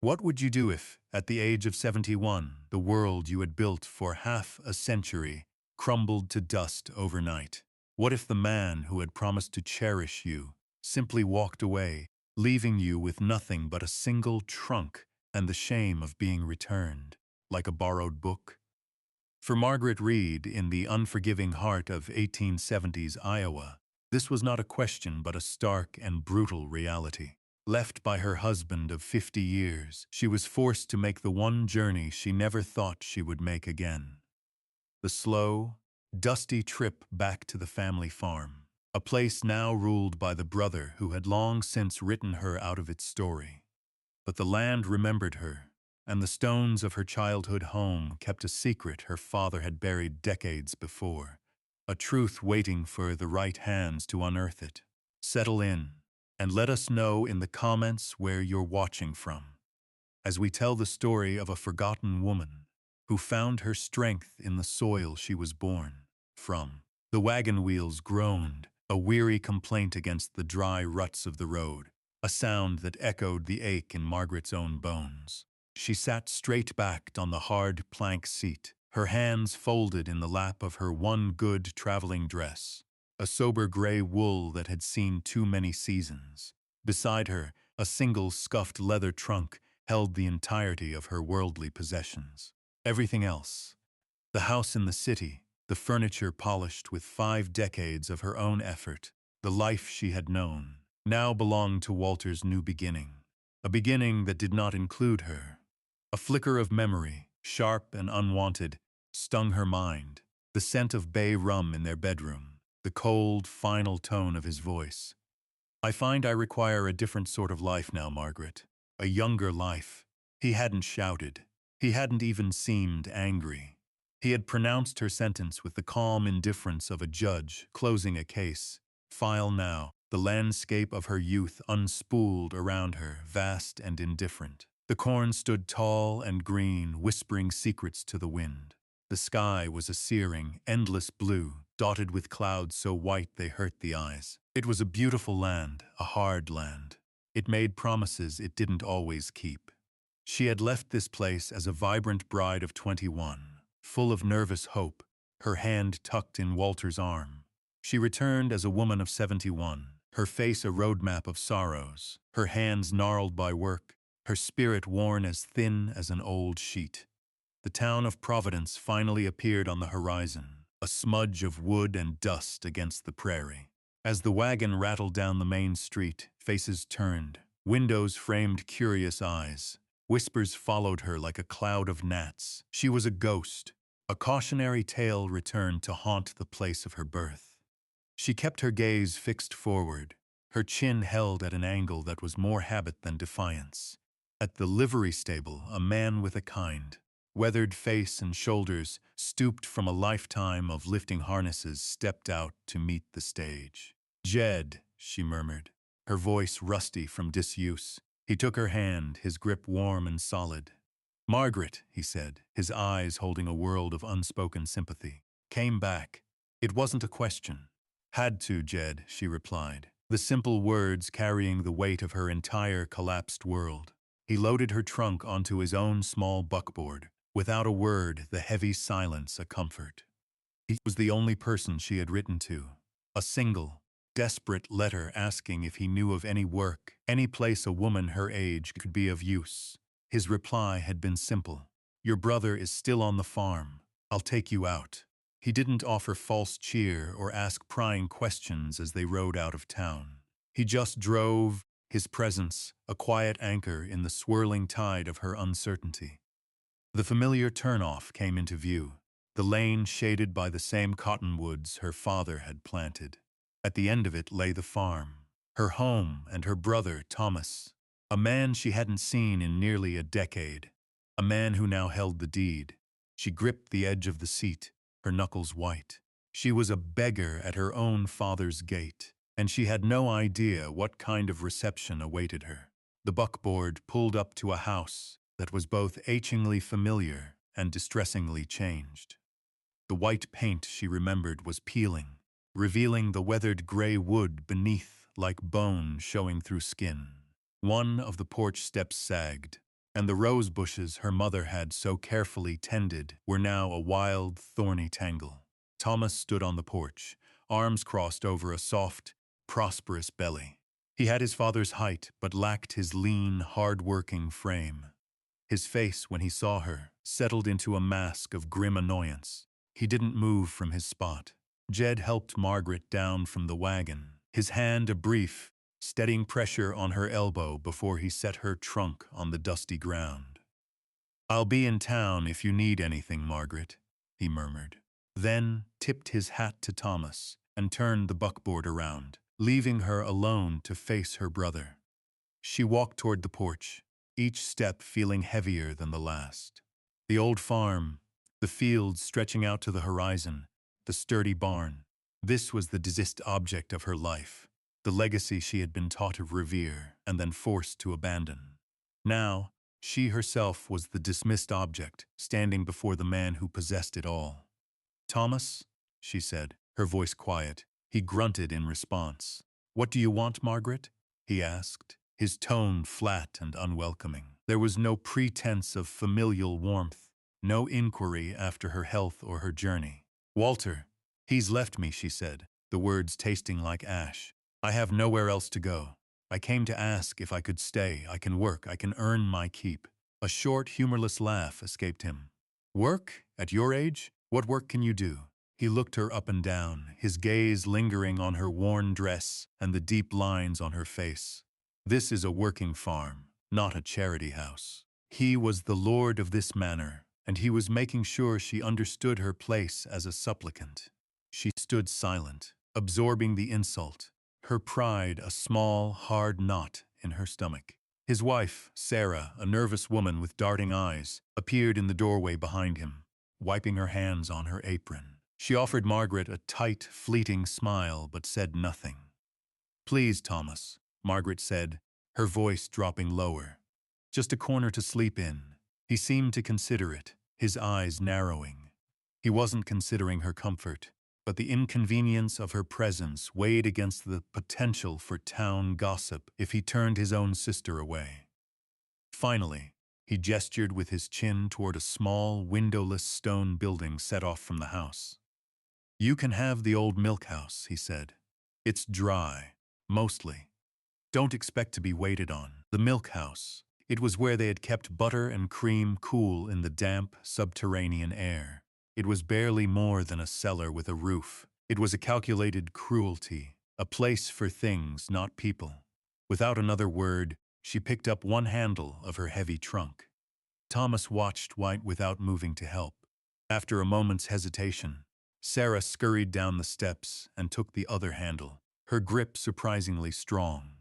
What would you do if, at the age of 71, the world you had built for half a century crumbled to dust overnight? What if the man who had promised to cherish you simply walked away, leaving you with nothing but a single trunk and the shame of being returned, like a borrowed book? For Margaret Reed, in the unforgiving heart of 1870s Iowa, this was not a question but a stark and brutal reality. Left by her husband of 50 years, she was forced to make the one journey she never thought she would make again. The slow, dusty trip back to the family farm, a place now ruled by the brother who had long since written her out of its story. But the land remembered her, and the stones of her childhood home kept a secret her father had buried decades before, a truth waiting for the right hands to unearth it. Settle in, and let us know in the comments where you're watching from, as we tell the story of a forgotten woman who found her strength in the soil she was born from. The wagon wheels groaned, a weary complaint against the dry ruts of the road, a sound that echoed the ache in Margaret's own bones. She sat straight-backed on the hard plank seat, her hands folded in the lap of her one good traveling dress, a sober gray wool that had seen too many seasons. Beside her, a single scuffed leather trunk held the entirety of her worldly possessions. Everything else, the house in the city, the furniture polished with 5 decades of her own effort, the life she had known, now belonged to Walter's new beginning, a beginning that did not include her. A flicker of memory, sharp and unwanted, stung her mind, the scent of bay rum in their bedroom, the cold, final tone of his voice. "I find I require a different sort of life now, Margaret. A younger life." He hadn't shouted. He hadn't even seemed angry. He had pronounced her sentence with the calm indifference of a judge closing a case. File now, the landscape of her youth unspooled around her, vast and indifferent. The corn stood tall and green, whispering secrets to the wind. The sky was a searing, endless blue, dotted with clouds so white they hurt the eyes. It was a beautiful land, a hard land. It made promises it didn't always keep. She had left this place as a vibrant bride of 21, full of nervous hope, her hand tucked in Walter's arm. She returned as a woman of 71, her face a roadmap of sorrows, her hands gnarled by work, her spirit worn as thin as an old sheet. The town of Providence finally appeared on the horizon, a smudge of wood and dust against the prairie. As the wagon rattled down the main street, faces turned, windows framed curious eyes. Whispers followed her like a cloud of gnats. She was a ghost. A cautionary tale returned to haunt the place of her birth. She kept her gaze fixed forward, her chin held at an angle that was more habit than defiance. At the livery stable, a man with a kind, weathered face and shoulders, stooped from a lifetime of lifting harnesses, stepped out to meet the stage. "Jed," she murmured, her voice rusty from disuse. He took her hand, his grip warm and solid. "Margaret," he said, his eyes holding a world of unspoken sympathy. "Came back." It wasn't a question. "Had to, Jed," she replied, the simple words carrying the weight of her entire collapsed world. He loaded her trunk onto his own small buckboard, without a word, the heavy silence a comfort. He was the only person she had written to. A single, desperate letter asking if he knew of any work, any place a woman her age could be of use. His reply had been simple. "Your brother is still on the farm. I'll take you out." He didn't offer false cheer or ask prying questions as they rode out of town. He just drove, his presence a quiet anchor in the swirling tide of her uncertainty. The familiar turnoff came into view, the lane shaded by the same cottonwoods her father had planted. At the end of it lay the farm, her home and her brother, Thomas, a man she hadn't seen in nearly a decade, a man who now held the deed. She gripped the edge of the seat, her knuckles white. She was a beggar at her own father's gate, and she had no idea what kind of reception awaited her. The buckboard pulled up to a house that was both achingly familiar and distressingly changed. The white paint, she remembered, was peeling, revealing the weathered gray wood beneath like bone showing through skin. One of the porch steps sagged, and the rose bushes her mother had so carefully tended were now a wild, thorny tangle. Thomas stood on the porch, arms crossed over a soft, prosperous belly. He had his father's height, but lacked his lean, hard-working frame. His face, when he saw her, settled into a mask of grim annoyance. He didn't move from his spot. Jed helped Margaret down from the wagon, his hand a brief, steadying pressure on her elbow before he set her trunk on the dusty ground. "I'll be in town if you need anything, Margaret," he murmured. Then tipped his hat to Thomas and turned the buckboard around, leaving her alone to face her brother. She walked toward the porch, each step feeling heavier than the last. The old farm, the fields stretching out to the horizon, the sturdy barn. This was the disist object of her life, the legacy she had been taught to revere and then forced to abandon. Now, she herself was the dismissed object, standing before the man who possessed it all. "Thomas," she said, her voice quiet. He grunted in response. "What do you want, Margaret?" he asked, his tone flat and unwelcoming. There was no pretense of familial warmth, no inquiry after her health or her journey. "Walter, he's left me," she said, the words tasting like ash. "I have nowhere else to go. I came to ask if I could stay. I can work. I can earn my keep." A short, humorless laugh escaped him. "Work? At your age? What work can you do?" He looked her up and down, his gaze lingering on her worn dress and the deep lines on her face. "This is a working farm, not a charity house." He was the lord of this manor, and he was making sure she understood her place as a supplicant. She stood silent, absorbing the insult, her pride a small, hard knot in her stomach. His wife, Sarah, a nervous woman with darting eyes, appeared in the doorway behind him, wiping her hands on her apron. She offered Margaret a tight, fleeting smile, but said nothing. "Please, Thomas," Margaret said, her voice dropping lower. "Just a corner to sleep in." He seemed to consider it, his eyes narrowing. He wasn't considering her comfort, but the inconvenience of her presence weighed against the potential for town gossip if he turned his own sister away. Finally, he gestured with his chin toward a small, windowless stone building set off from the house. "You can have the old milk house," he said. "It's dry, mostly. Don't expect to be waited on." The milk house. It was where they had kept butter and cream cool in the damp, subterranean air. It was barely more than a cellar with a roof. It was a calculated cruelty, a place for things, not people. Without another word, she picked up one handle of her heavy trunk. Thomas watched White without moving to help. After a moment's hesitation, Sarah scurried down the steps and took the other handle, her grip surprisingly strong.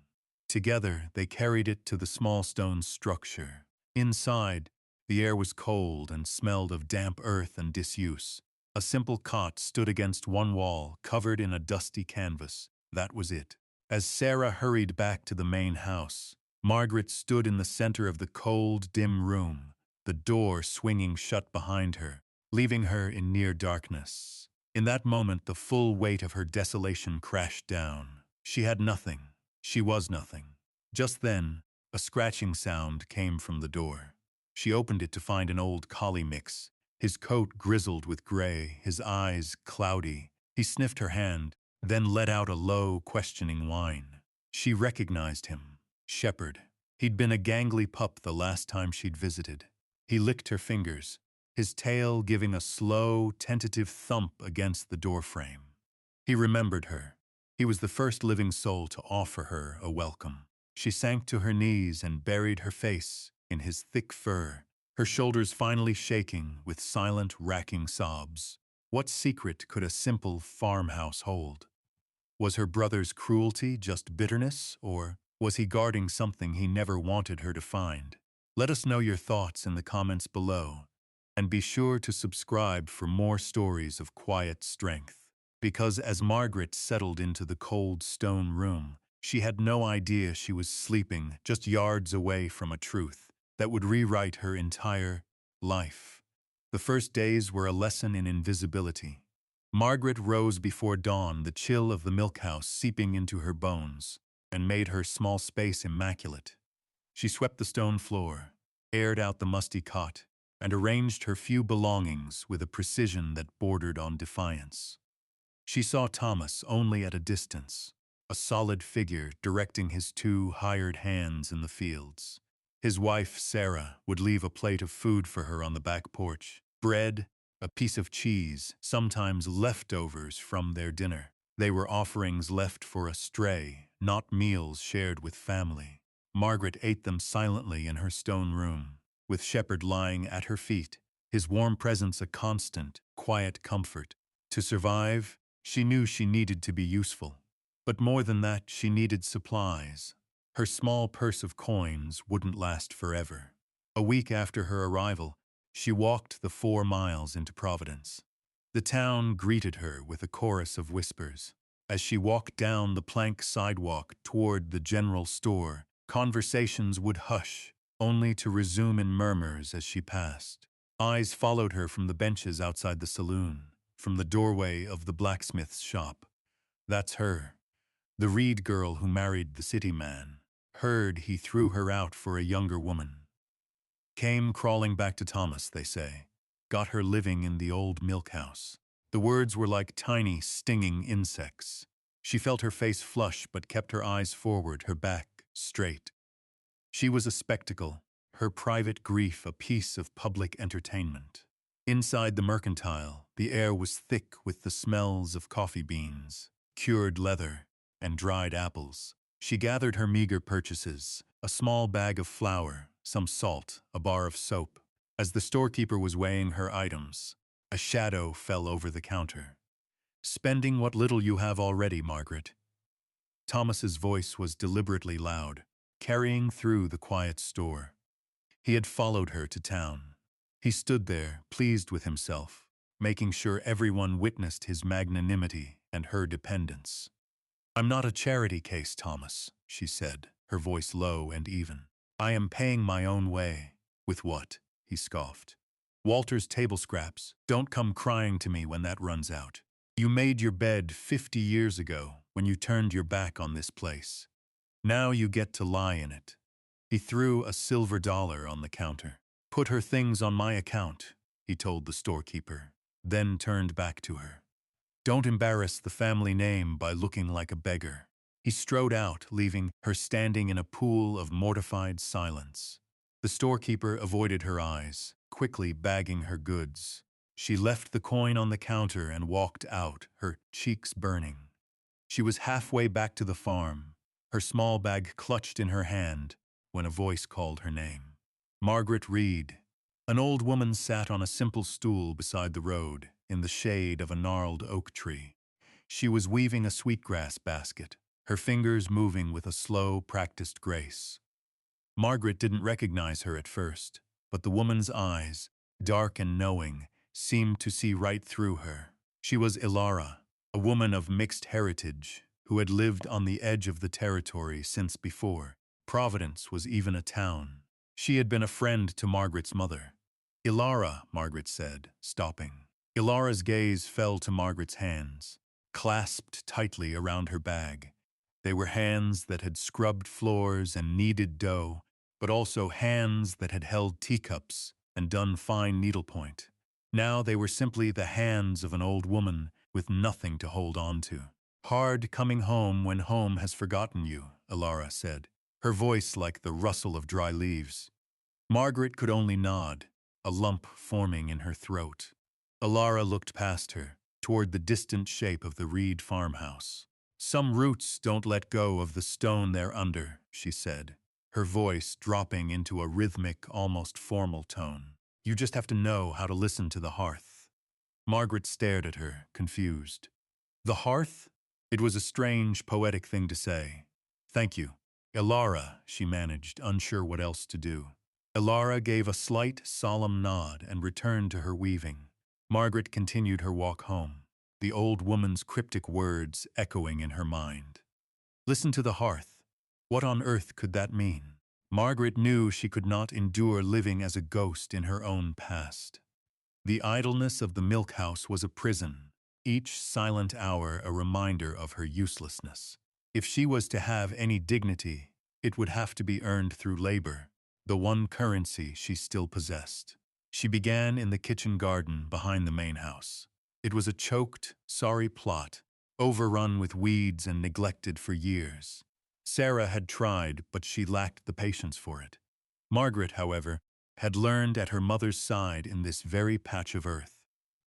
Together, they carried it to the small stone structure. Inside, the air was cold and smelled of damp earth and disuse. A simple cot stood against one wall, covered in a dusty canvas. That was it. As Sarah hurried back to the main house, Margaret stood in the center of the cold, dim room, the door swinging shut behind her, leaving her in near darkness. In that moment, the full weight of her desolation crashed down. She had nothing. She was nothing. Just then, a scratching sound came from the door. She opened it to find an old collie mix, his coat grizzled with gray, his eyes cloudy. He sniffed her hand, then let out a low, questioning whine. She recognized him. Shepherd. He'd been a gangly pup the last time she'd visited. He licked her fingers, his tail giving a slow, tentative thump against the doorframe. He remembered her. He was the first living soul to offer her a welcome. She sank to her knees and buried her face in his thick fur, her shoulders finally shaking with silent, racking sobs. What secret could a simple farmhouse hold? Was her brother's cruelty just bitterness, or was he guarding something he never wanted her to find? Let us know your thoughts in the comments below, and be sure to subscribe for more stories of quiet strength. Because as Margaret settled into the cold stone room, she had no idea she was sleeping just yards away from a truth that would rewrite her entire life. The first days were a lesson in invisibility. Margaret rose before dawn, the chill of the milk house seeping into her bones, and made her small space immaculate. She swept the stone floor, aired out the musty cot, and arranged her few belongings with a precision that bordered on defiance. She saw Thomas only at a distance, a solid figure directing his two hired hands in the fields. His wife, Sarah, would leave a plate of food for her on the back porch. Bread, a piece of cheese, sometimes leftovers from their dinner. They were offerings left for a stray, not meals shared with family. Margaret ate them silently in her stone room, with Shepherd lying at her feet, his warm presence a constant, quiet comfort. To survive, she knew she needed to be useful. But more than that, she needed supplies. Her small purse of coins wouldn't last forever. A week after her arrival, she walked the 4 miles into Providence. The town greeted her with a chorus of whispers. As she walked down the plank sidewalk toward the general store, conversations would hush, only to resume in murmurs as she passed. Eyes followed her from the benches outside the saloon, from the doorway of the blacksmith's shop. That's her, the Reed girl who married the city man. Heard he threw her out for a younger woman. Came crawling back to Thomas, they say. Got her living in the old milk house. The words were like tiny, stinging insects. She felt her face flush but kept her eyes forward, her back straight. She was a spectacle, her private grief a piece of public entertainment. Inside the mercantile, the air was thick with the smells of coffee beans, cured leather, and dried apples. She gathered her meager purchases, a small bag of flour, some salt, a bar of soap. As the storekeeper was weighing her items, a shadow fell over the counter. "Spending what little you have already, Margaret." Thomas's voice was deliberately loud, carrying through the quiet store. He had followed her to town. He stood there, pleased with himself, making sure everyone witnessed his magnanimity and her dependence. "I'm not a charity case, Thomas," she said, her voice low and even. "I am paying my own way." "With what?" he scoffed. "Walter's table scraps. Don't come crying to me when that runs out. You made your bed 50 years ago when you turned your back on this place. Now you get to lie in it." He threw a silver dollar on the counter. "Put her things on my account," he told the storekeeper, then turned back to her. "Don't embarrass the family name by looking like a beggar." He strode out, leaving her standing in a pool of mortified silence. The storekeeper avoided her eyes, quickly bagging her goods. She left the coin on the counter and walked out, her cheeks burning. She was halfway back to the farm, her small bag clutched in her hand, when a voice called her name. "Margaret Reed." An old woman sat on a simple stool beside the road, in the shade of a gnarled oak tree. She was weaving a sweetgrass basket, her fingers moving with a slow, practiced grace. Margaret didn't recognize her at first, but the woman's eyes, dark and knowing, seemed to see right through her. She was Ilara, a woman of mixed heritage, who had lived on the edge of the territory since before Providence was even a town. She had been a friend to Margaret's mother. "Ilara," Margaret said, stopping. Ilara's gaze fell to Margaret's hands, clasped tightly around her bag. They were hands that had scrubbed floors and kneaded dough, but also hands that had held teacups and done fine needlepoint. Now they were simply the hands of an old woman with nothing to hold on to. "Hard coming home when home has forgotten you," Ilara said, her voice like the rustle of dry leaves. Margaret could only nod, a lump forming in her throat. Ilara looked past her, toward the distant shape of the Reed farmhouse. "Some roots don't let go of the stone they're under," she said, her voice dropping into a rhythmic, almost formal tone. "You just have to know how to listen to the hearth." Margaret stared at her, confused. "The hearth?" It was a strange, poetic thing to say. "Thank you." "Ilara," she managed, unsure what else to do. Ilara gave a slight, solemn nod and returned to her weaving. Margaret continued her walk home, the old woman's cryptic words echoing in her mind. Listen to the hearth. What on earth could that mean? Margaret knew she could not endure living as a ghost in her own past. The idleness of the milk house was a prison, each silent hour a reminder of her uselessness. If she was to have any dignity, it would have to be earned through labor, the one currency she still possessed. She began in the kitchen garden behind the main house. It was a choked, sorry plot, overrun with weeds and neglected for years. Sarah had tried, but she lacked the patience for it. Margaret, however, had learned at her mother's side in this very patch of earth.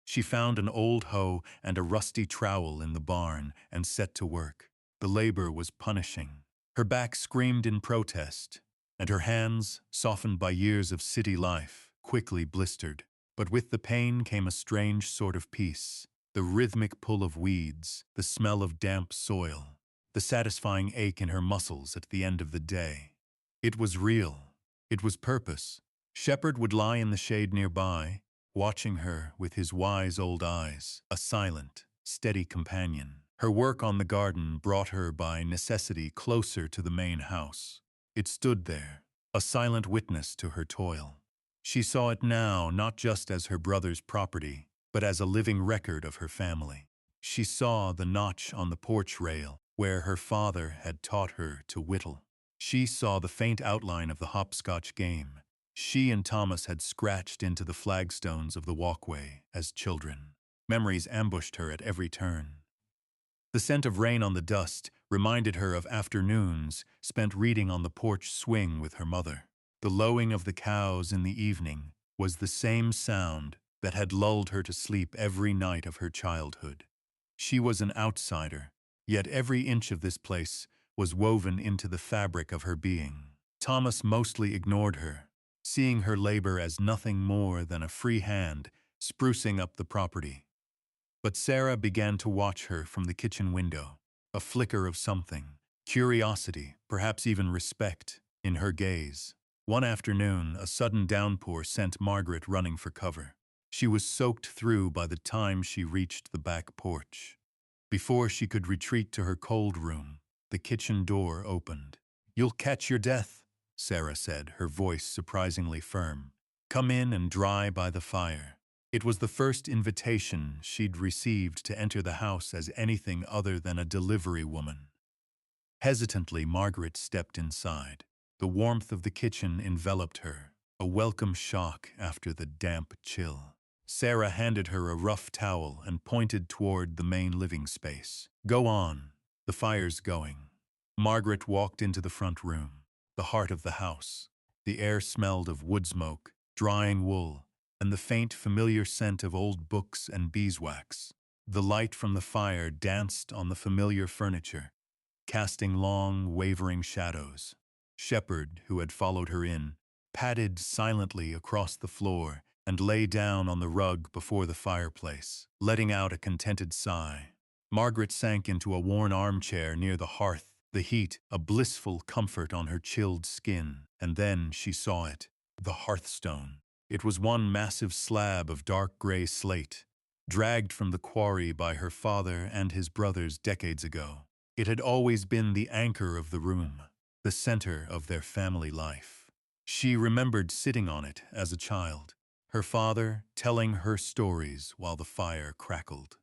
She found an old hoe and a rusty trowel in the barn and set to work. The labor was punishing. Her back screamed in protest, and her hands, softened by years of city life, quickly blistered. But with the pain came a strange sort of peace, the rhythmic pull of weeds, the smell of damp soil, the satisfying ache in her muscles at the end of the day. It was real. It was purpose. Shepherd would lie in the shade nearby, watching her with his wise old eyes, a silent, steady companion. Her work on the garden brought her by necessity closer to the main house. It stood there, a silent witness to her toil. She saw it now not just as her brother's property, but as a living record of her family. She saw the notch on the porch rail where her father had taught her to whittle. She saw the faint outline of the hopscotch game she and Thomas had scratched into the flagstones of the walkway as children. Memories ambushed her at every turn. The scent of rain on the dust reminded her of afternoons spent reading on the porch swing with her mother. The lowing of the cows in the evening was the same sound that had lulled her to sleep every night of her childhood. She was an outsider, yet every inch of this place was woven into the fabric of her being. Thomas mostly ignored her, seeing her labor as nothing more than a free hand sprucing up the property. But Sarah began to watch her from the kitchen window, a flicker of something, curiosity, perhaps even respect, in her gaze. One afternoon, a sudden downpour sent Margaret running for cover. She was soaked through by the time she reached the back porch. Before she could retreat to her cold room, the kitchen door opened. "You'll catch your death," Sarah said, her voice surprisingly firm. "Come in and dry by the fire." It was the first invitation she'd received to enter the house as anything other than a delivery woman. Hesitantly, Margaret stepped inside. The warmth of the kitchen enveloped her, a welcome shock after the damp chill. Sarah handed her a rough towel and pointed toward the main living space. "Go on. The fire's going." Margaret walked into the front room, the heart of the house. The air smelled of wood smoke, drying wool, and the faint, familiar scent of old books and beeswax. The light from the fire danced on the familiar furniture, casting long, wavering shadows. Shepherd, who had followed her in, padded silently across the floor and lay down on the rug before the fireplace, letting out a contented sigh. Margaret sank into a worn armchair near the hearth, the heat a blissful comfort on her chilled skin, and then she saw it, the hearthstone. It was one massive slab of dark gray slate, dragged from the quarry by her father and his brothers decades ago. It had always been the anchor of the room, the center of their family life. She remembered sitting on it as a child, her father telling her stories while the fire crackled.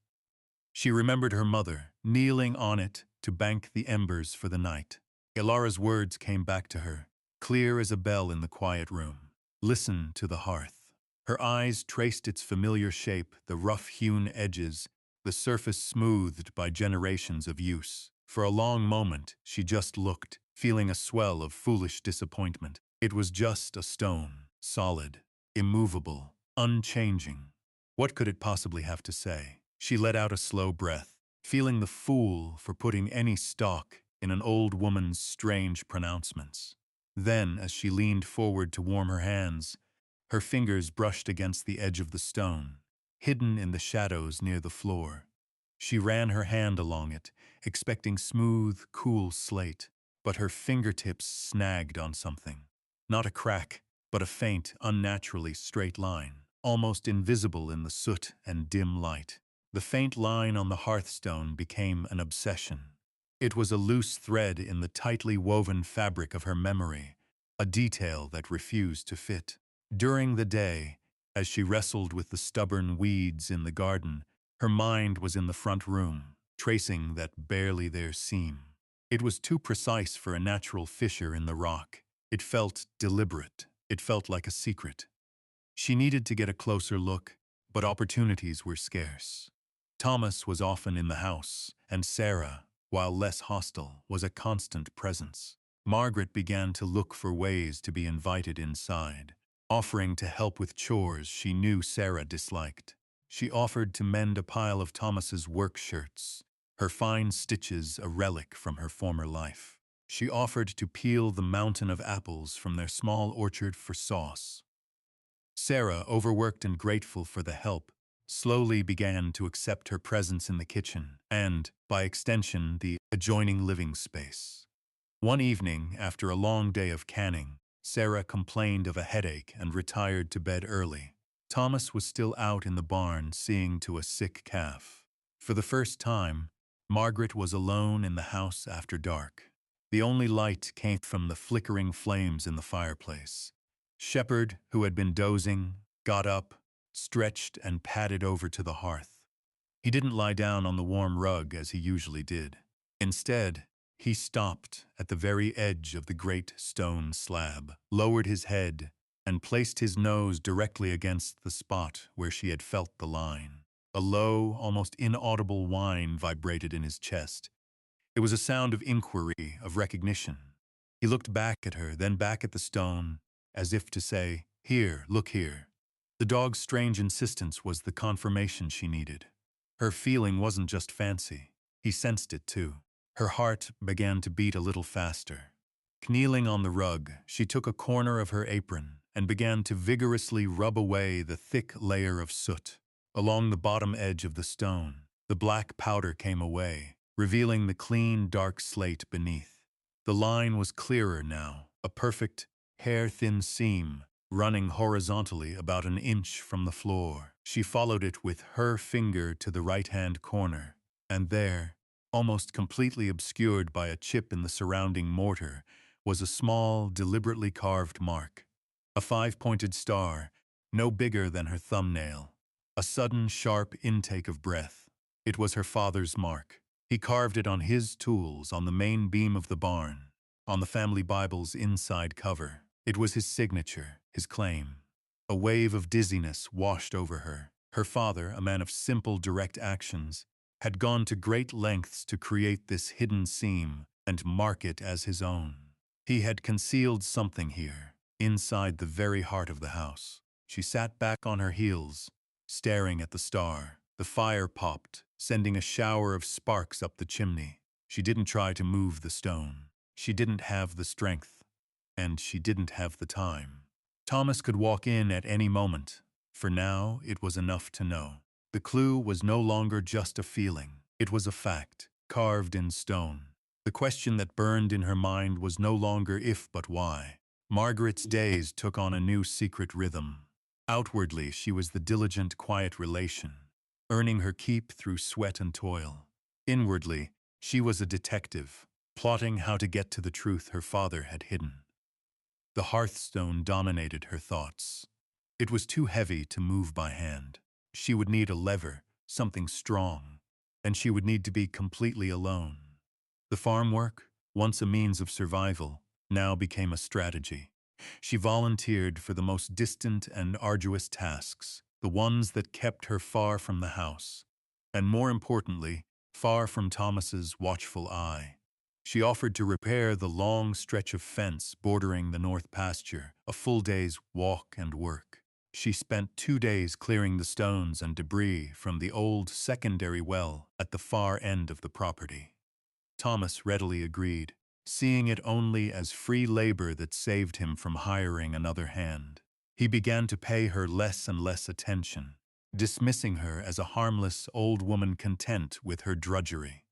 She remembered her mother kneeling on it to bank the embers for the night. Ilara's words came back to her, clear as a bell in the quiet room. "Listen to the hearth." Her eyes traced its familiar shape, the rough-hewn edges, the surface smoothed by generations of use. For a long moment, she just looked, feeling a swell of foolish disappointment. It was just a stone, solid, immovable, unchanging. What could it possibly have to say? She let out a slow breath, feeling the fool for putting any stock in an old woman's strange pronouncements. Then, as she leaned forward to warm her hands, her fingers brushed against the edge of the stone, hidden in the shadows near the floor. She ran her hand along it, expecting smooth, cool slate, but her fingertips snagged on something. Not a crack, but a faint, unnaturally straight line, almost invisible in the soot and dim light. The faint line on the hearthstone became an obsession. It was a loose thread in the tightly woven fabric of her memory, a detail that refused to fit. During the day, as she wrestled with the stubborn weeds in the garden, her mind was in the front room, tracing that barely there seam. It was too precise for a natural fissure in the rock. It felt deliberate, It felt like a secret. She needed to get a closer look, but opportunities were scarce. Thomas was often in the house, and Sarah, while less hostile, was a constant presence. Margaret began to look for ways to be invited inside, offering to help with chores she knew Sarah disliked. She offered to mend a pile of Thomas's work shirts, her fine stitches a relic from her former life. She offered to peel the mountain of apples from their small orchard for sauce. Sarah, overworked and grateful for the help, slowly began to accept her presence in the kitchen and, by extension, the adjoining living space. One evening, after a long day of canning, Sarah complained of a headache and retired to bed early. Thomas was still out in the barn seeing to a sick calf. For the first time, Margaret was alone in the house after dark. The only light came from the flickering flames in the fireplace. Shepherd, who had been dozing, got up, stretched, and padded over to the hearth. He didn't lie down on the warm rug as he usually did. Instead, he stopped at the very edge of the great stone slab, lowered his head, and placed his nose directly against the spot where she had felt the line. A low, almost inaudible whine vibrated in his chest. It was a sound of inquiry, of recognition. He looked back at her, then back at the stone, as if to say, "Here, look here." The dog's strange insistence was the confirmation she needed. Her feeling wasn't just fancy. He sensed it too. Her heart began to beat a little faster. Kneeling on the rug, she took a corner of her apron and began to vigorously rub away the thick layer of soot. Along the bottom edge of the stone, the black powder came away, revealing the clean, dark slate beneath. The line was clearer now, a perfect, hair-thin seam running horizontally about an inch from the floor. She followed it with her finger to the right-hand corner, and there, almost completely obscured by a chip in the surrounding mortar, was a small, deliberately carved mark. A 5-pointed star, no bigger than her thumbnail. A sudden, sharp intake of breath. It was her father's mark. He carved it on his tools on the main beam of the barn, on the family Bible's inside cover. It was his signature, his claim. A wave of dizziness washed over her. Her father, a man of simple, direct actions, had gone to great lengths to create this hidden seam and mark it as his own. He had concealed something here, inside the very heart of the house. She sat back on her heels, staring at the star. The fire popped, sending a shower of sparks up the chimney. She didn't try to move the stone. She didn't have the strength, and she didn't have the time. Thomas could walk in at any moment. For now, it was enough to know. The clue was no longer just a feeling. It was a fact, carved in stone. The question that burned in her mind was no longer if but why. Margaret's days took on a new secret rhythm. Outwardly, she was the diligent, quiet relation, earning her keep through sweat and toil. Inwardly, she was a detective, plotting how to get to the truth her father had hidden. The hearthstone dominated her thoughts. It was too heavy to move by hand. She would need a lever, something strong, and she would need to be completely alone. The farm work, once a means of survival, now became a strategy. She volunteered for the most distant and arduous tasks, the ones that kept her far from the house, and more importantly, far from Thomas's watchful eye. She offered to repair the long stretch of fence bordering the north pasture, a full day's walk and work. She spent 2 days clearing the stones and debris from the old secondary well at the far end of the property. Thomas readily agreed, seeing it only as free labor that saved him from hiring another hand. He began to pay her less and less attention, dismissing her as a harmless old woman content with her drudgery.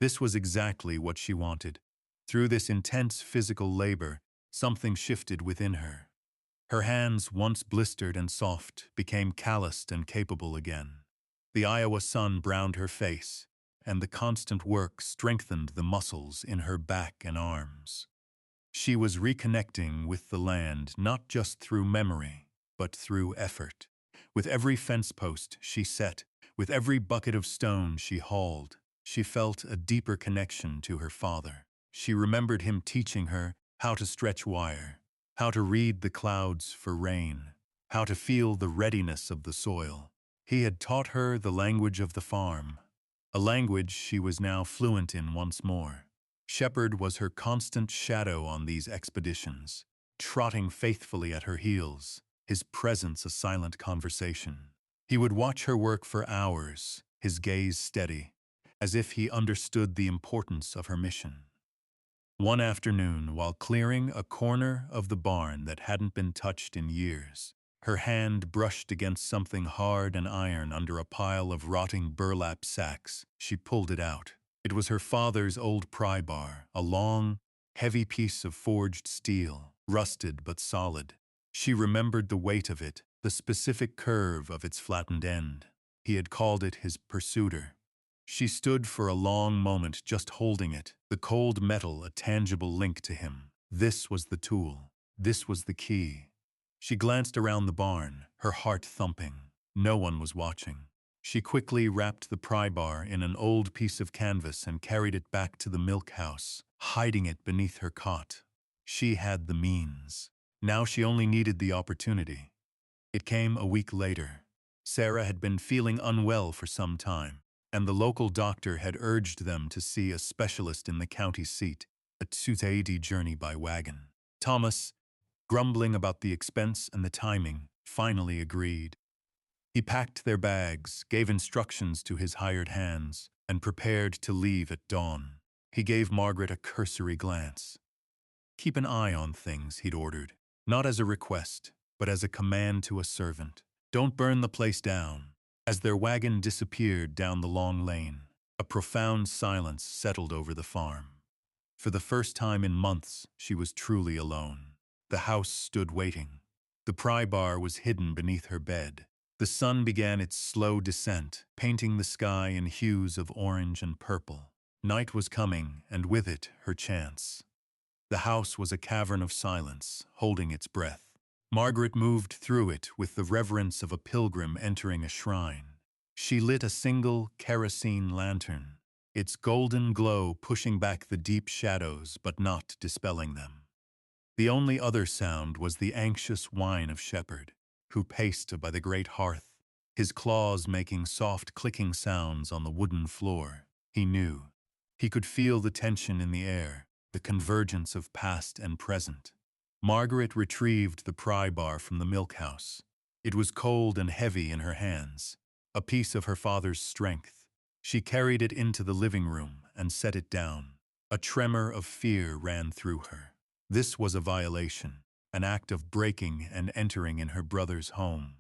This was exactly what she wanted. Through this intense physical labor, something shifted within her. Her hands, once blistered and soft, became calloused and capable again. The Iowa sun browned her face, and the constant work strengthened the muscles in her back and arms. She was reconnecting with the land not just through memory, but through effort. With every fence post she set, with every bucket of stone she hauled, she felt a deeper connection to her father. She remembered him teaching her how to stretch wire, how to read the clouds for rain, how to feel the readiness of the soil. He had taught her the language of the farm, a language she was now fluent in once more. Shepard was her constant shadow on these expeditions, trotting faithfully at her heels, his presence a silent conversation. He would watch her work for hours, his gaze steady, as if he understood the importance of her mission. One afternoon, while clearing a corner of the barn that hadn't been touched in years, her hand brushed against something hard and iron under a pile of rotting burlap sacks. She pulled it out. It was her father's old pry bar, a long, heavy piece of forged steel, rusted but solid. She remembered the weight of it, the specific curve of its flattened end. He had called it his pursuiter. She stood for a long moment just holding it, the cold metal a tangible link to him. This was the tool. This was the key. She glanced around the barn, her heart thumping. No one was watching. She quickly wrapped the pry bar in an old piece of canvas and carried it back to the milk house, hiding it beneath her cot. She had the means. Now she only needed the opportunity. It came a week later. Sarah had been feeling unwell for some time, and the local doctor had urged them to see a specialist in the county seat, a 2-day journey by wagon. Thomas, grumbling about the expense and the timing, finally agreed. He packed their bags, gave instructions to his hired hands, and prepared to leave at dawn. He gave Margaret a cursory glance. "Keep an eye on things," he'd ordered, not as a request, but as a command to a servant. "Don't burn the place down." As their wagon disappeared down the long lane, a profound silence settled over the farm. For the first time in months, she was truly alone. The house stood waiting. The pry bar was hidden beneath her bed. The sun began its slow descent, painting the sky in hues of orange and purple. Night was coming, and with it, her chance. The house was a cavern of silence, holding its breath. Margaret moved through it with the reverence of a pilgrim entering a shrine. She lit a single kerosene lantern, its golden glow pushing back the deep shadows but not dispelling them. The only other sound was the anxious whine of Shepard, who paced by the great hearth, his claws making soft clicking sounds on the wooden floor. He knew. He could feel the tension in the air, the convergence of past and present. Margaret retrieved the pry bar from the milk house. It was cold and heavy in her hands, a piece of her father's strength. She carried it into the living room and set it down. A tremor of fear ran through her. This was a violation, an act of breaking and entering in her brother's home.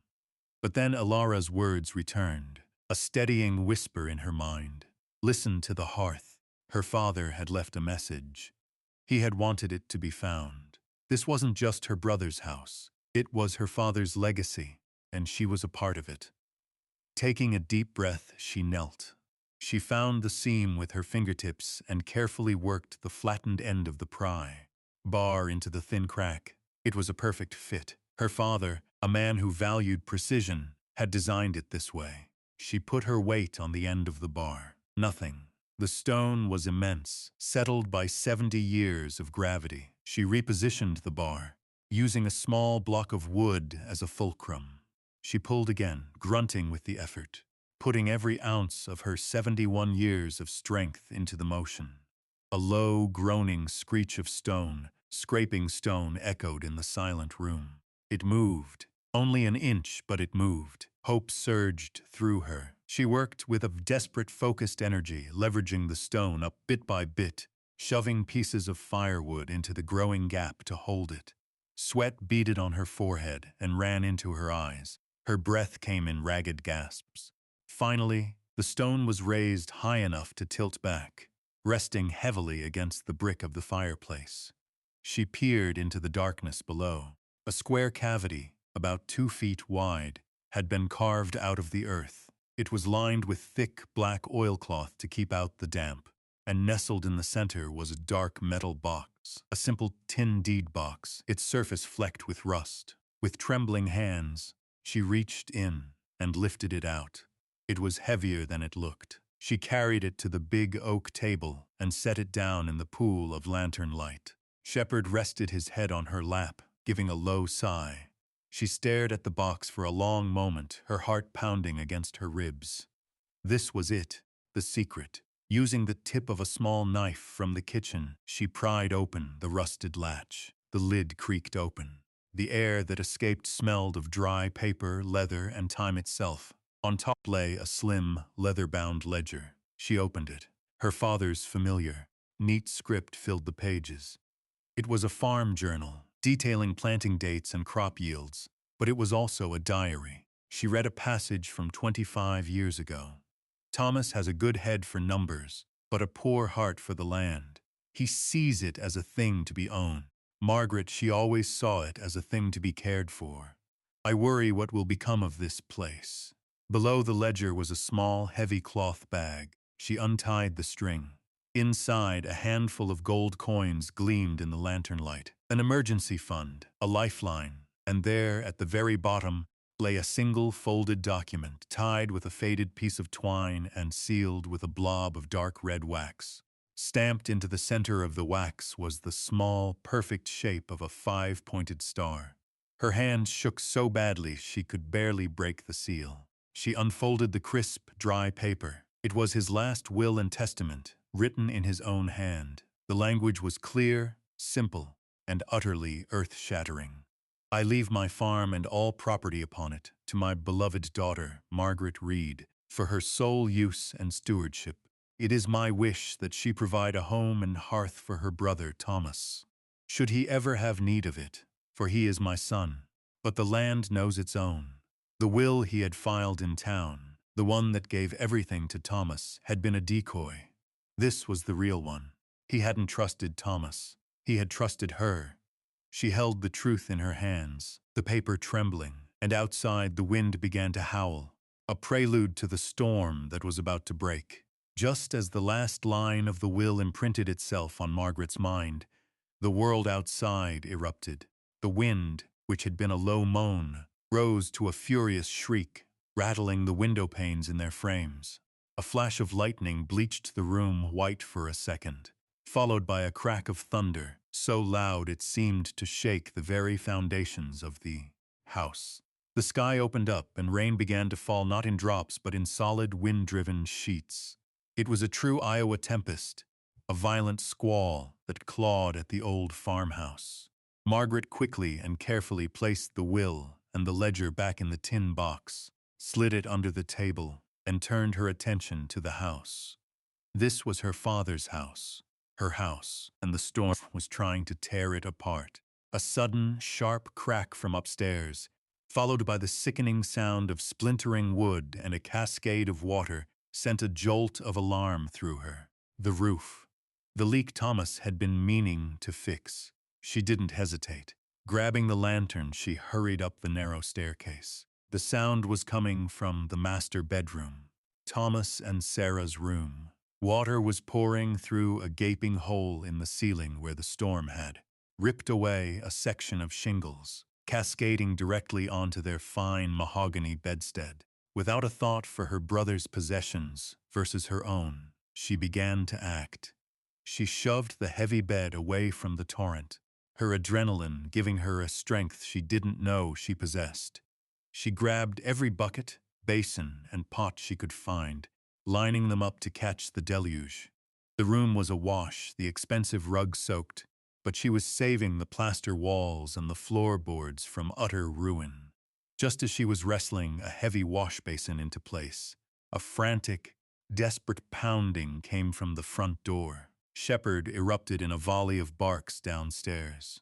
But then Alara's words returned, a steadying whisper in her mind. Listen to the hearth. Her father had left a message. He had wanted it to be found. This wasn't just her brother's house. It was her father's legacy, and she was a part of it. Taking a deep breath, she knelt. She found the seam with her fingertips and carefully worked the flattened end of the pry bar into the thin crack. It was a perfect fit. Her father, a man who valued precision, had designed it this way. She put her weight on the end of the bar. Nothing. The stone was immense, settled by 70 years of gravity. She repositioned the bar, using a small block of wood as a fulcrum. She pulled again, grunting with the effort, putting every ounce of her 71 years of strength into the motion. A low, groaning screech of stone, scraping stone, echoed in the silent room. It moved. Only an inch, but it moved. Hope surged through her. She worked with a desperate, focused energy, leveraging the stone up bit by bit, shoving pieces of firewood into the growing gap to hold it. Sweat beaded on her forehead and ran into her eyes. Her breath came in ragged gasps. Finally, the stone was raised high enough to tilt back, resting heavily against the brick of the fireplace. She peered into the darkness below. A square cavity, about 2 feet wide, had been carved out of the earth. It was lined with thick black oilcloth to keep out the damp, and nestled in the center was a dark metal box, a simple tin deed box, its surface flecked with rust. With trembling hands, she reached in and lifted it out. It was heavier than it looked. She carried it to the big oak table and set it down in the pool of lantern light. Shepard rested his head on her lap, giving a low sigh. She stared at the box for a long moment, her heart pounding against her ribs. This was it, the secret. Using the tip of a small knife from the kitchen, she pried open the rusted latch. The lid creaked open. The air that escaped smelled of dry paper, leather, and time itself. On top lay a slim, leather-bound ledger. She opened it. Her father's familiar, neat script filled the pages. It was a farm journal, detailing planting dates and crop yields, but it was also a diary. She read a passage from 25 years ago. Thomas has a good head for numbers, but a poor heart for the land. He sees it as a thing to be owned. Margaret, she always saw it as a thing to be cared for. I worry what will become of this place. Below the ledger was a small, heavy cloth bag. She untied the string. Inside, a handful of gold coins gleamed in the lantern light. An emergency fund, a lifeline, and there, at the very bottom, lay a single folded document, tied with a faded piece of twine and sealed with a blob of dark red wax. Stamped into the center of the wax was the small, perfect shape of a 5-pointed star. Her hands shook so badly she could barely break the seal. She unfolded the crisp, dry paper. It was his last will and testament, written in his own hand. The language was clear, simple, and utterly earth-shattering. I leave my farm and all property upon it to my beloved daughter, Margaret Reed, for her sole use and stewardship. It is my wish that she provide a home and hearth for her brother, Thomas, should he ever have need of it, for he is my son. But the land knows its own. The will he had filed in town, the one that gave everything to Thomas, had been a decoy. This was the real one. He hadn't trusted Thomas. He had trusted her. She held the truth in her hands, the paper trembling, and outside the wind began to howl, a prelude to the storm that was about to break. Just as the last line of the will imprinted itself on Margaret's mind, the world outside erupted. The wind, which had been a low moan, rose to a furious shriek, rattling the window panes in their frames. A flash of lightning bleached the room white for a second, followed by a crack of thunder, so loud it seemed to shake the very foundations of the house. The sky opened up and rain began to fall not in drops but in solid wind-driven sheets. It was a true Iowa tempest, a violent squall that clawed at the old farmhouse. Margaret quickly and carefully placed the will and the ledger back in the tin box, slid it under the table, and turned her attention to the house. This was her father's house, her house, and the storm was trying to tear it apart. A sudden, sharp crack from upstairs, followed by the sickening sound of splintering wood and a cascade of water, sent a jolt of alarm through her. The roof. The leak Thomas had been meaning to fix. She didn't hesitate. Grabbing the lantern, she hurried up the narrow staircase. The sound was coming from the master bedroom, Thomas and Sarah's room. Water was pouring through a gaping hole in the ceiling where the storm had ripped away a section of shingles, cascading directly onto their fine mahogany bedstead. Without a thought for her brother's possessions versus her own, she began to act. She shoved the heavy bed away from the torrent, her adrenaline giving her a strength she didn't know she possessed. She grabbed every bucket, basin, and pot she could find, lining them up to catch the deluge. The room was awash, the expensive rug soaked, but she was saving the plaster walls and the floorboards from utter ruin. Just as she was wrestling a heavy wash basin into place, a frantic, desperate pounding came from the front door. Shepard erupted in a volley of barks downstairs.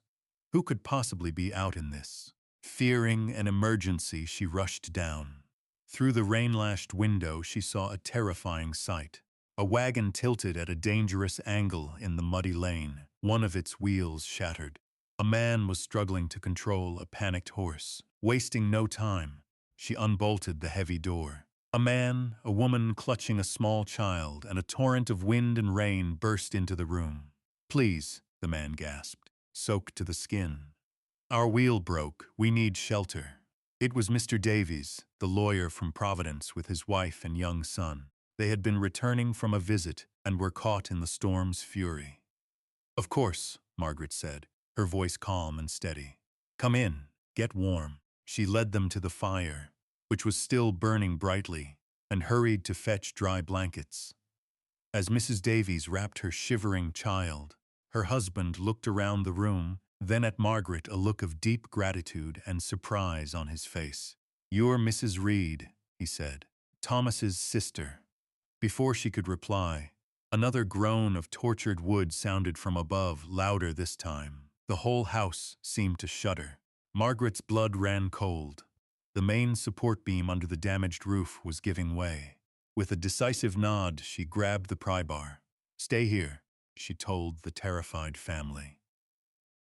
Who could possibly be out in this? Fearing an emergency, she rushed down. Through the rain-lashed window, she saw a terrifying sight. A wagon tilted at a dangerous angle in the muddy lane, one of its wheels shattered. A man was struggling to control a panicked horse. Wasting no time, she unbolted the heavy door. A man, a woman clutching a small child, and a torrent of wind and rain burst into the room. "Please," the man gasped, soaked to the skin. "Our wheel broke. We need shelter." It was Mr. Davies, the lawyer from Providence, with his wife and young son. They had been returning from a visit and were caught in the storm's fury. "Of course," Margaret said, her voice calm and steady. Come in, get warm. She led them to the fire, which was still burning brightly, and hurried to fetch dry blankets. As Mrs. Davies wrapped her shivering child, her husband looked around the room, then at Margaret, a look of deep gratitude and surprise on his face. "You're Mrs. Reed," he said, "Thomas's sister." Before she could reply, another groan of tortured wood sounded from above, louder this time. The whole house seemed to shudder. Margaret's blood ran cold. The main support beam under the damaged roof was giving way. With a decisive nod, she grabbed the pry bar. "Stay here," she told the terrified family.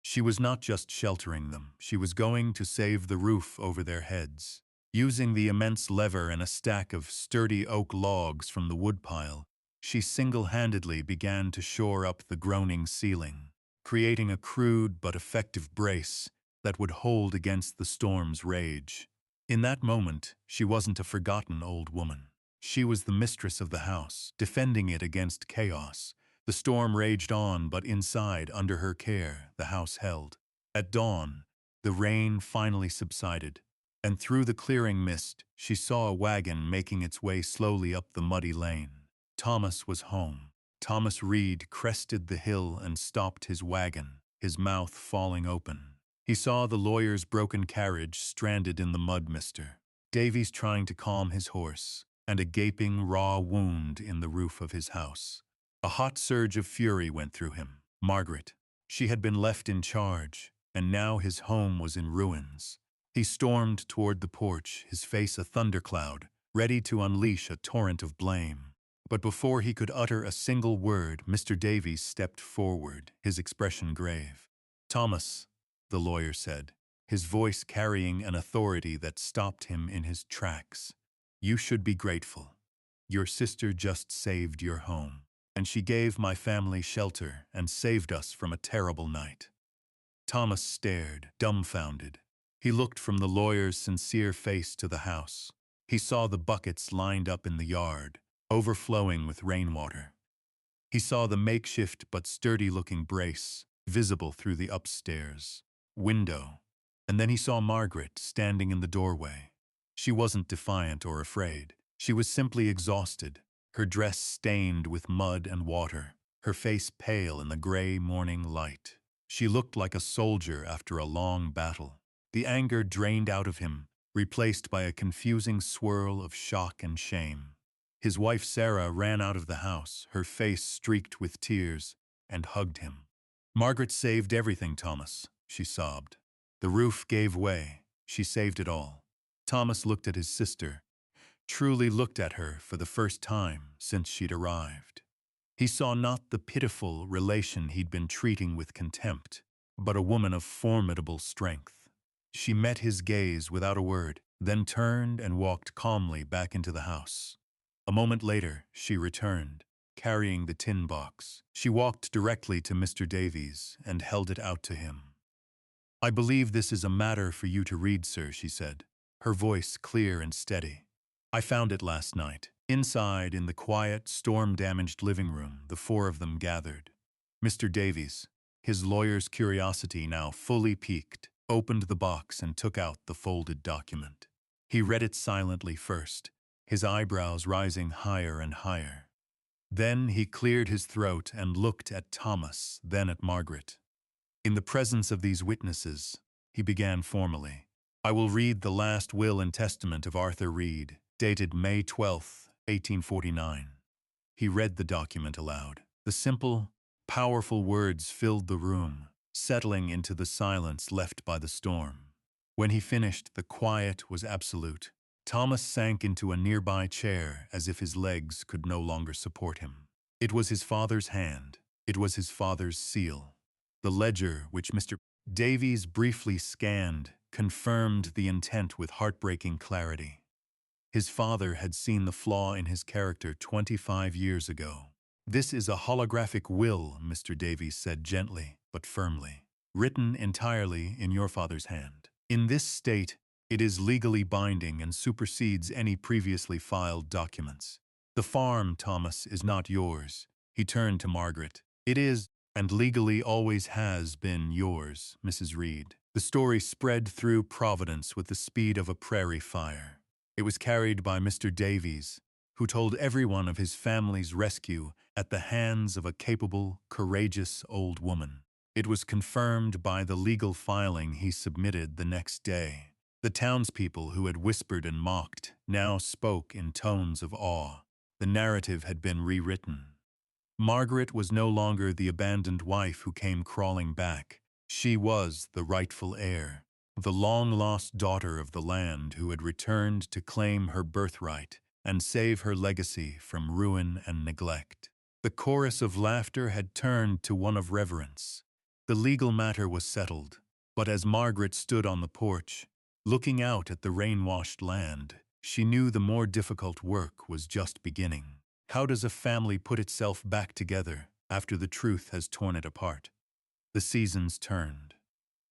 She was not just sheltering them, she was going to save the roof over their heads. Using the immense lever and a stack of sturdy oak logs from the woodpile, she single-handedly began to shore up the groaning ceiling, creating a crude but effective brace that would hold against the storm's rage. In that moment, she wasn't a forgotten old woman. She was the mistress of the house, defending it against chaos. The storm raged on, but inside, under her care, the house held. At dawn, the rain finally subsided, and through the clearing mist, she saw a wagon making its way slowly up the muddy lane. Thomas was home. Thomas Reed crested the hill and stopped his wagon, his mouth falling open. He saw the lawyer's broken carriage stranded in the mud mister, Davies trying to calm his horse, and a gaping raw wound in the roof of his house. A hot surge of fury went through him. Margaret. She had been left in charge, and now his home was in ruins. He stormed toward the porch, his face a thundercloud, ready to unleash a torrent of blame. But before he could utter a single word, Mr. Davies stepped forward, his expression grave. "Thomas," the lawyer said, his voice carrying an authority that stopped him in his tracks, "you should be grateful. Your sister just saved your home, and she gave my family shelter and saved us from a terrible night." Thomas stared, dumbfounded. He looked from the lawyer's sincere face to the house. He saw the buckets lined up in the yard, overflowing with rainwater. He saw the makeshift but sturdy-looking brace, visible through the upstairs window. And then he saw Margaret standing in the doorway. She wasn't defiant or afraid. She was simply exhausted, her dress stained with mud and water, her face pale in the gray morning light. She looked like a soldier after a long battle. The anger drained out of him, replaced by a confusing swirl of shock and shame. His wife Sarah ran out of the house, her face streaked with tears, and hugged him. "Margaret saved everything, Thomas," she sobbed. "The roof gave way. She saved it all." Thomas looked at his sister, truly looked at her for the first time since she'd arrived. He saw not the pitiful relation he'd been treating with contempt, but a woman of formidable strength. She met his gaze without a word, then turned and walked calmly back into the house. A moment later, she returned, carrying the tin box. She walked directly to Mr. Davies and held it out to him. "I believe this is a matter for you to read, sir," she said, her voice clear and steady. "I found it last night." Inside, in the quiet, storm-damaged living room, the four of them gathered. Mr. Davies, his lawyer's curiosity now fully piqued, opened the box and took out the folded document. He read it silently first, his eyebrows rising higher and higher. Then he cleared his throat and looked at Thomas, then at Margaret. In the presence of these witnesses, he began formally, "I will read the last will and testament of Arthur Reed, dated May 12, 1849. He read the document aloud. The simple, powerful words filled the room, settling into the silence left by the storm. When he finished, the quiet was absolute. Thomas sank into a nearby chair as if his legs could no longer support him. It was his father's hand. It was his father's seal. The ledger, which Mr. Davies briefly scanned, confirmed the intent with heartbreaking clarity. His father had seen the flaw in his character 25 years ago. "This is a holographic will," Mr. Davies said gently but firmly, "written entirely in your father's hand. In this state, it is legally binding and supersedes any previously filed documents. The farm, Thomas, is not yours." He turned to Margaret. "It is, and legally always has been yours, Mrs. Reed. The story spread through Providence with the speed of a prairie fire. It was carried by Mr. Davies, who told everyone of his family's rescue at the hands of a capable, courageous old woman. It was confirmed by the legal filing he submitted the next day. The townspeople who had whispered and mocked now spoke in tones of awe. The narrative had been rewritten. Margaret was no longer the abandoned wife who came crawling back. She was the rightful heir, the long-lost daughter of the land who had returned to claim her birthright and save her legacy from ruin and neglect. The chorus of laughter had turned to one of reverence. The legal matter was settled, but as Margaret stood on the porch, looking out at the rain-washed land, she knew the more difficult work was just beginning. How does a family put itself back together after the truth has torn it apart? The seasons turned.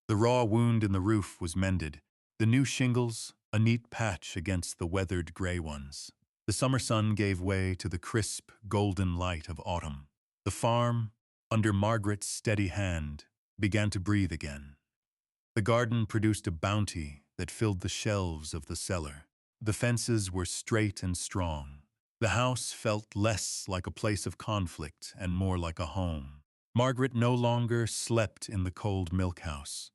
The raw wound in the roof was mended, the new shingles a neat patch against the weathered gray ones. The summer sun gave way to the crisp, golden light of autumn. The farm, under Margaret's steady hand, began to breathe again. The garden produced a bounty that filled the shelves of the cellar. The fences were straight and strong. The house felt less like a place of conflict and more like a home. Margaret no longer slept in the cold milk house.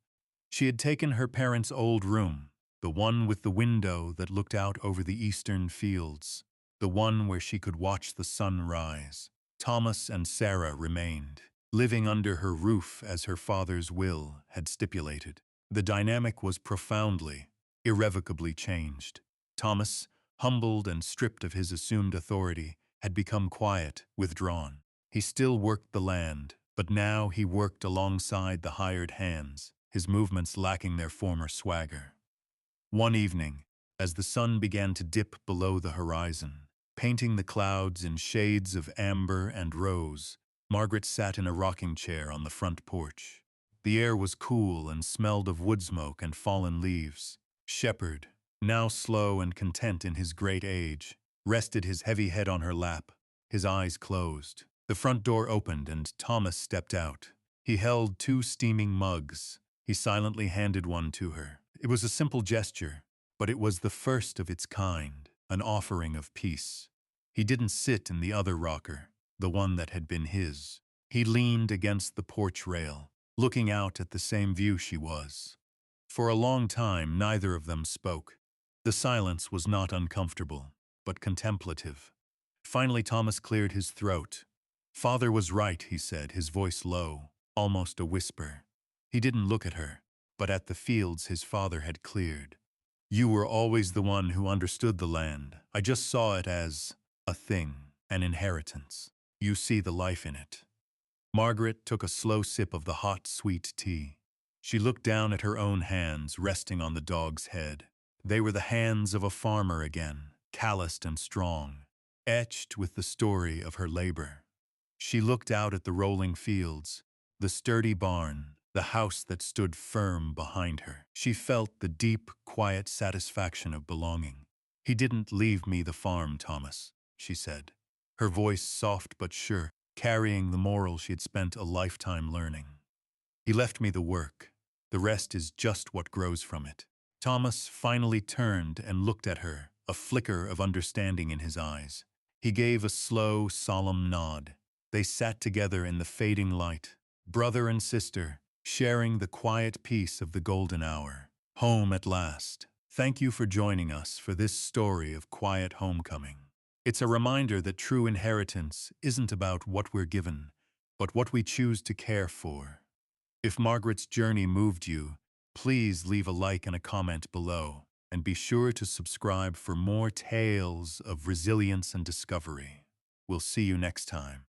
She had taken her parents' old room, the one with the window that looked out over the eastern fields, the one where she could watch the sun rise. Thomas and Sarah remained, living under her roof as her father's will had stipulated. The dynamic was profoundly, irrevocably changed. Thomas, humbled and stripped of his assumed authority, had become quiet, withdrawn. He still worked the land, but now he worked alongside the hired hands, his movements lacking their former swagger. One evening, as the sun began to dip below the horizon, painting the clouds in shades of amber and rose, Margaret sat in a rocking chair on the front porch. The air was cool and smelled of wood smoke and fallen leaves. Shepherd, now slow and content in his great age, rested his heavy head on her lap, his eyes closed. The front door opened and Thomas stepped out. He held 2 steaming mugs. He silently handed one to her. It was a simple gesture, but it was the first of its kind, an offering of peace. He didn't sit in the other rocker, the one that had been his. He leaned against the porch rail, looking out at the same view she was. For a long time, neither of them spoke. The silence was not uncomfortable, but contemplative. Finally, Thomas cleared his throat. "Father was right," he said, his voice low, almost a whisper. He didn't look at her, but at the fields his father had cleared. "You were always the one who understood the land. I just saw it as a thing, an inheritance. You see the life in it." Margaret took a slow sip of the hot, sweet tea. She looked down at her own hands resting on the dog's head. They were the hands of a farmer again, calloused and strong, etched with the story of her labor. She looked out at the rolling fields, the sturdy barn, the house that stood firm behind her. She felt the deep, quiet satisfaction of belonging. "He didn't leave me the farm, Thomas," she said, her voice soft but sure, carrying the moral she had spent a lifetime learning. "He left me the work. The rest is just what grows from it." Thomas finally turned and looked at her, a flicker of understanding in his eyes. He gave a slow, solemn nod. They sat together in the fading light, brother and sister, sharing the quiet peace of the golden hour. Home at last. Thank you for joining us for this story of quiet homecoming. It's a reminder that true inheritance isn't about what we're given, but what we choose to care for. If Margaret's journey moved you, please leave a like and a comment below, and be sure to subscribe for more tales of resilience and discovery. We'll see you next time.